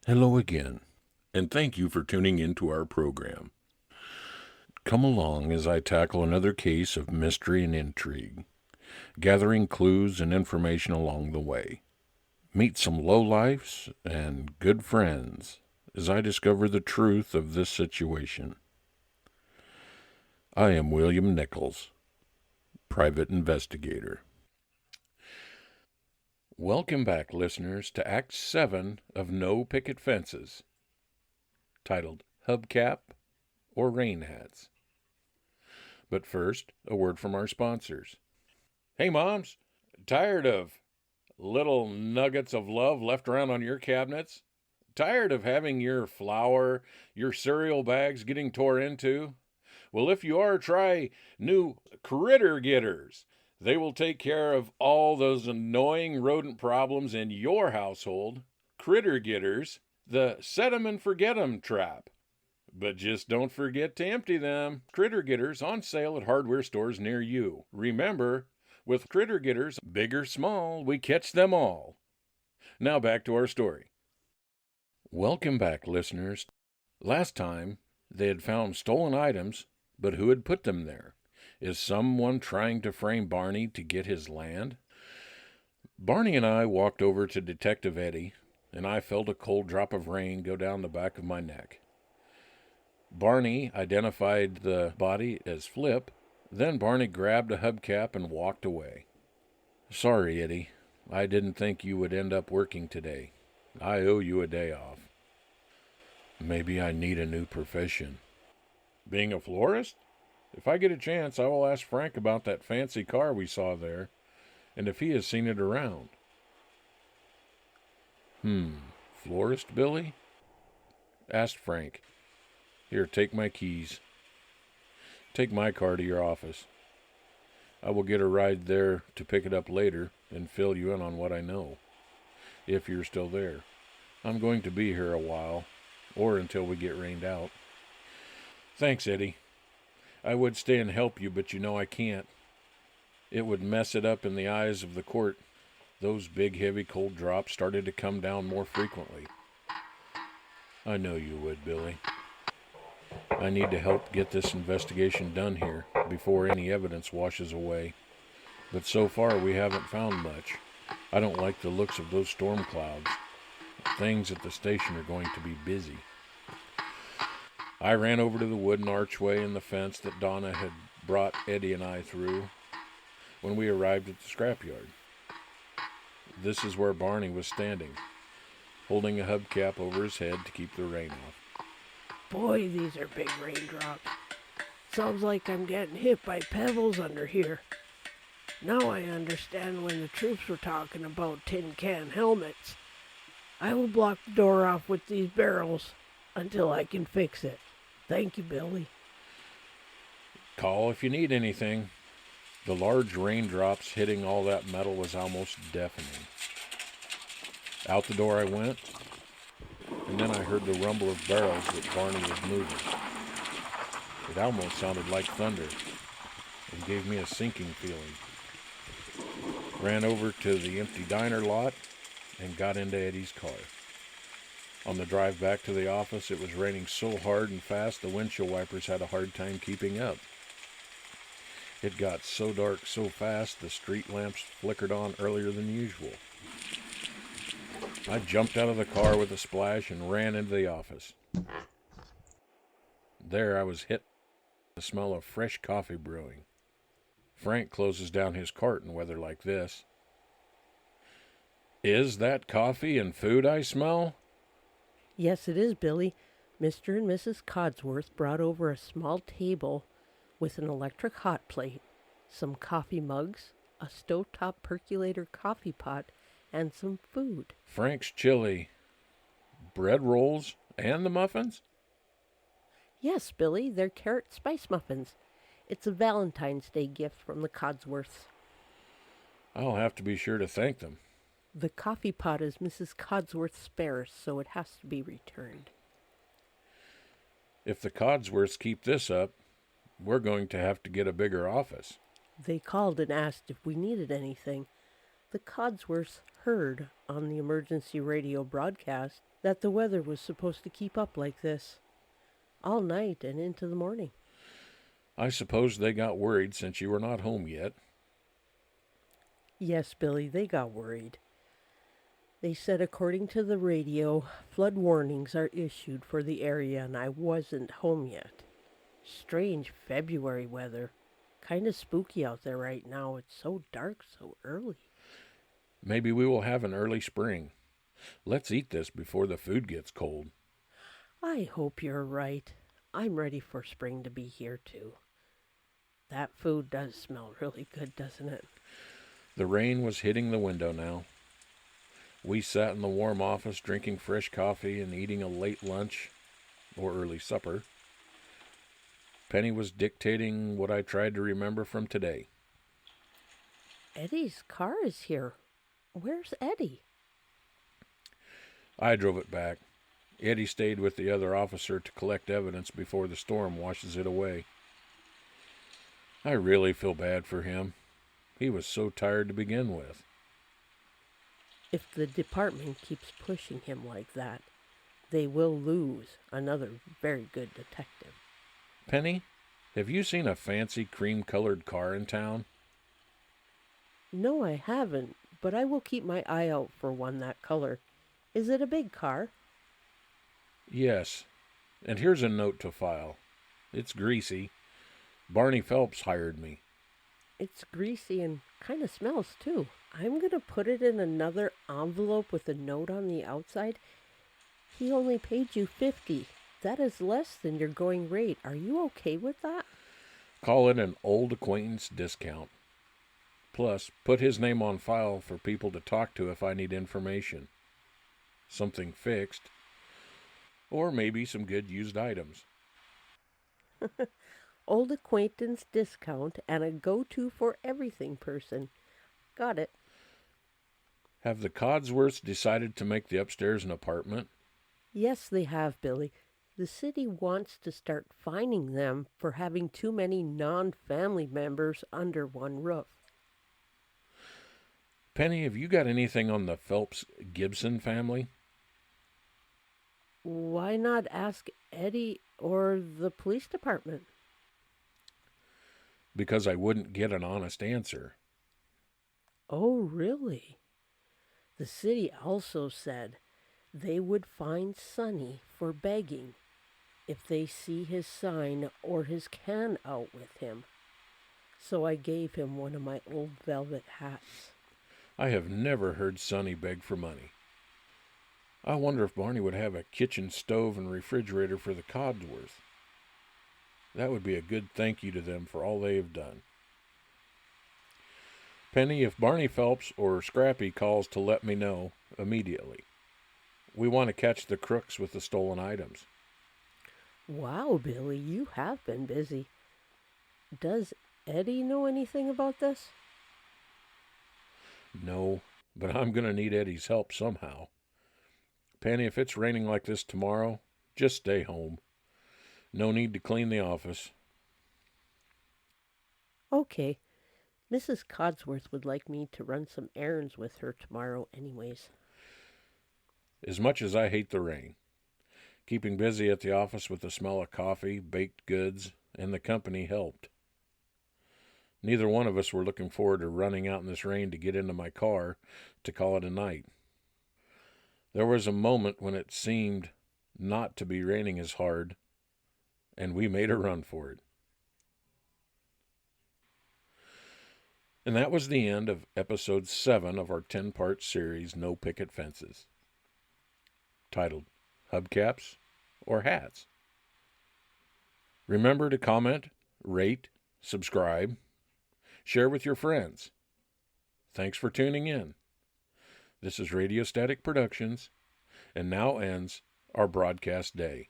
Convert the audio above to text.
Hello again, and thank you for tuning into our program. Come along as I tackle another case of mystery and intrigue, gathering clues and information along the way. Meet some lowlifes and good friends as I discover the truth of this situation. I am William Nickels, Private Investigator. Welcome back, listeners, to Act 7 of No Picket Fences, titled Hubcap or Rain Hats. But first, a word from our sponsors. Hey, moms, tired of little nuggets of love left around on your cabinets? Tired of having your flour, your cereal bags getting tore into? Well, if you are, try new Critter Getters. They will take care of all those annoying rodent problems in your household. Critter Getters, the set 'em and forget 'em trap. But just don't forget to empty them. Critter Getters on sale at hardware stores near you. Remember, with Critter Getters, big or small, we catch them all. Now back to our story. Welcome back, listeners. Last time, they had found stolen items, but who had put them there? Is someone trying to frame Barney to get his land? Barney and I walked over to Detective Eddie, and I felt a cold drop of rain go down the back of my neck. Barney identified the body as Flip. Then Barney grabbed a hubcap and walked away. Sorry, Eddie. I didn't think you would end up working today. I owe you a day off. Maybe I need a new profession. Being a florist? If I get a chance, I will ask Frank about that fancy car we saw there, and if he has seen it around. Florist, Billy? Asked Frank. Here, take my keys. Take my car to your office. I will get a ride there to pick it up later and fill you in on what I know, if you're still there. I'm going to be here a while, or until we get rained out. Thanks, Eddie. I would stay and help you, but you know I can't. It would mess it up in the eyes of the court. Those big, heavy, cold drops started to come down more frequently. I know you would, Billy. I need to help get this investigation done here before any evidence washes away. But so far we haven't found much. I don't like the looks of those storm clouds. Things at the station are going to be busy. I ran over to the wooden archway and the fence that Donna had brought Eddie and I through when we arrived at the scrapyard. This is where Barney was standing, holding a hubcap over his head to keep the rain off. Boy, these are big raindrops. Sounds like I'm getting hit by pebbles under here. Now I understand when the troops were talking about tin can helmets. I will block the door off with these barrels until I can fix it. Thank you, Billy. Call if you need anything. The large raindrops hitting all that metal was almost deafening. Out the door I went, and then I heard the rumble of barrels that Barney was moving. It almost sounded like thunder and gave me a sinking feeling. Ran over to the empty diner lot and got into Eddie's car. On the drive back to the office, it was raining so hard and fast the windshield wipers had a hard time keeping up. It got so dark so fast the street lamps flickered on earlier than usual. I jumped out of the car with a splash and ran into the office. There I was hit with the smell of fresh coffee brewing. Frank closes down his cart in weather like this. Is that coffee and food I smell? Yes, it is, Billy. Mr. and Mrs. Codsworth brought over a small table with an electric hot plate, some coffee mugs, a stovetop percolator coffee pot, and some food. Frank's chili, bread rolls, and the muffins? Yes, Billy, they're carrot spice muffins. It's a Valentine's Day gift from the Codsworths. I'll have to be sure to thank them. The coffee pot is Mrs. Codsworth's spares, so it has to be returned. If the Codsworths keep this up, we're going to have to get a bigger office. They called and asked if we needed anything. The Codsworths heard on the emergency radio broadcast that the weather was supposed to keep up like this all night and into the morning. I suppose they got worried since you were not home yet. Yes, Billy, they got worried. They said according to the radio, flood warnings are issued for the area and I wasn't home yet. Strange February weather. Kind of spooky out there right now. It's so dark so early. Maybe we will have an early spring. Let's eat this before the food gets cold. I hope you're right. I'm ready for spring to be here too. That food does smell really good, doesn't it? The rain was hitting the window now. We sat in the warm office drinking fresh coffee and eating a late lunch or early supper. Penny was dictating what I tried to remember from today. Eddie's car is here. Where's Eddie? I drove it back. Eddie stayed with the other officer to collect evidence before the storm washes it away. I really feel bad for him. He was so tired to begin with. If the department keeps pushing him like that, they will lose another very good detective. Penny, have you seen a fancy cream-colored car in town? No, I haven't, but I will keep my eye out for one that color. Is it a big car? Yes. And here's a note to file. It's greasy. Barney Phelps hired me. It's greasy and kind of smells too. I'm going to put it in another envelope with a note on the outside. He only paid you $50. That is less than your going rate. Are you okay with that? Call it an old acquaintance discount. Plus, put his name on file for people to talk to if I need information. Something fixed. Or maybe some good used items. Old acquaintance discount and a go-to for everything person. Got it. Have the Codsworths decided to make the upstairs an apartment? Yes, they have, Billy. The city wants to start fining them for having too many non-family members under one roof. Penny, have you got anything on the Phelps Gibson family? Why not ask Eddie or the police department? Because I wouldn't get an honest answer. Oh, really? The city also said they would fine Sonny for begging if they see his sign or his can out with him. So I gave him one of my old velvet hats. I have never heard Sonny beg for money. I wonder if Barney would have a kitchen stove and refrigerator for the Codsworth. That would be a good thank you to them for all they have done. Penny, if Barney Phelps or Scrappy calls to let me know immediately. We want to catch the crooks with the stolen items. Wow, Billy, you have been busy. Does Eddie know anything about this? No, but I'm going to need Eddie's help somehow. Penny, if it's raining like this tomorrow, just stay home. No need to clean the office. Okay. Mrs. Codsworth would like me to run some errands with her tomorrow anyways. As much as I hate the rain, keeping busy at the office with the smell of coffee, baked goods, and the company helped. Neither one of us were looking forward to running out in this rain to get into my car to call it a night. There was a moment when it seemed not to be raining as hard, and we made a run for it. And that was the end of episode 7 of our 10-part series, No Picket Fences, titled Hubcaps or Hats. Remember to comment, rate, subscribe, share with your friends. Thanks for tuning in. This is Radio Static Productions, and now ends our broadcast day.